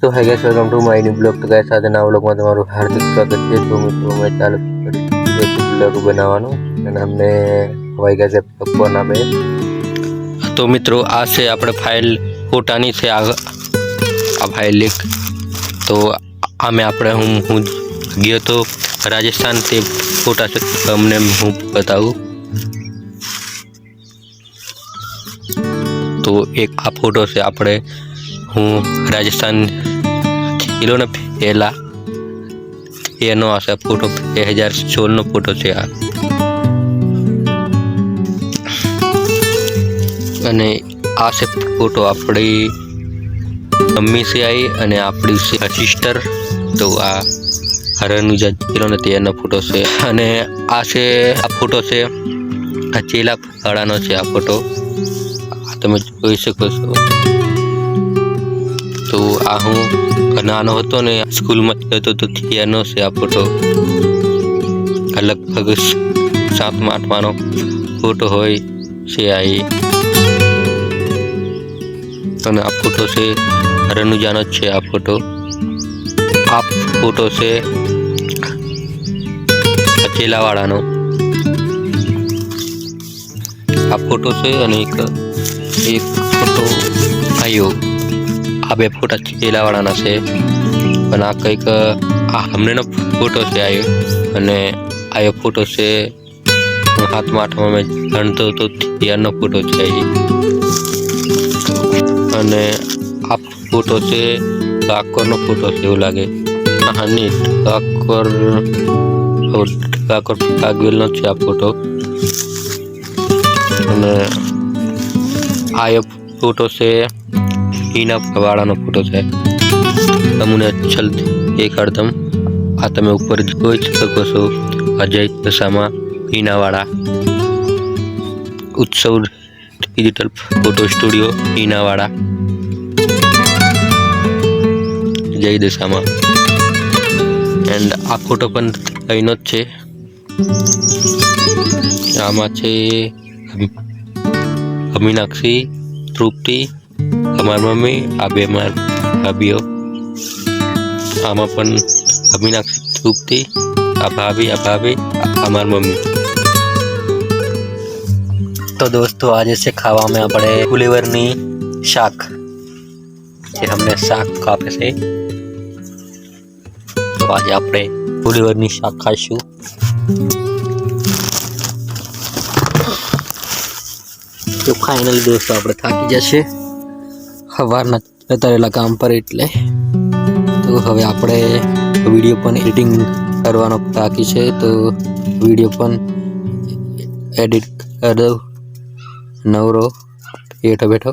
तो है guys, welcome to my new blog. तो गाइस आज नवा ब्लॉगમાં તમારું હાર્દિક સ્વાગત છે। તો મિત્રો મેં ચાલુ કર્યું બ્લોગ બનાવવાનું અને અમને હવાઈ ગયા છે પપ્પાના બે। તો મિત્રો આ છે આપણે ફાઇલ ફોટાની છે આ ફાઇલ લીક। તો આમે આપણે હું ગયો તો રાજસ્થાન તે ફોટા છે તમને હું બતાવું। तो एक आ फोटो से આપણે હું રાજસ્થાન ગયેલો ને પહેલા એનો આ ફોટો 2016 નો ફોટો છે આ। અને આ છે ફોટો આપણી મમ્મી से आई અને આપણી સિસ્ટર। તો આ હરણુજા ગયેલો ને તેનો ફોટો છે। અને આ છે આ ફોટો છે આ ચેલા વાળાનો છે આ ફોટો તમે જોઈ શકો છો। તો આ હું નાનો હતો ને સ્કૂલમાં જતો તો ત્યાંનો છે આ ફોટો। લગભગ 7મા 8માનો ફોટો હોય છે આ। અને આ ફોટો છે રનુજાનો છે આ ફોટો। આ ફોટો છે ચેલાવાળાનો આ ફોટો છે। અને एक फोटो आयो आ बे फोटा चेलावाळाना छे पण आ कईक आ हमनेनो फोटो छे आयो। अने आयो फोटो छे 7મા 8મા में भणतो तो त्यारनो फोटो छे। अने आ फोटो छे काकोरनो फोटो छे एवुं लागे। हाँ नहीं काकोर कागवेलनो छे आ फोटो। अने आयो फोटो से हीना वाळानो फोटो है। तमने चल एक अर्धम आ तमे ऊपर जोई શકો છો अजय दशामा हीना वाला उत्सव डिजिटल फोटो स्टूडियो हीना वाला जय दशामा। एंड आ फोटो पण अहीनो ज छे। आमां छे मीनाक्षी तृप्ति हमार मम्मी आ बे मार भाभीओ। आमा पण मीनाक्षी तृप्ति आ भाभी हमार मम्मी। तो दोस्तों आज से खावा में अपने फुलेवरनी शाक जे हमने शाक कापे छे। तो आज आपणे फुलेवरनी शाक खाईशुं। तो फाइनली दोस्तों આપણે થાકી જશે સવારના જતા રહેલા કામ પર એટલે। તો હવે આપણે વિડીયો પણ એડિટિંગ કરવાનો બાકી છે। તો વિડીયો પણ એડિટ કરી દઉં નવરો બેઠો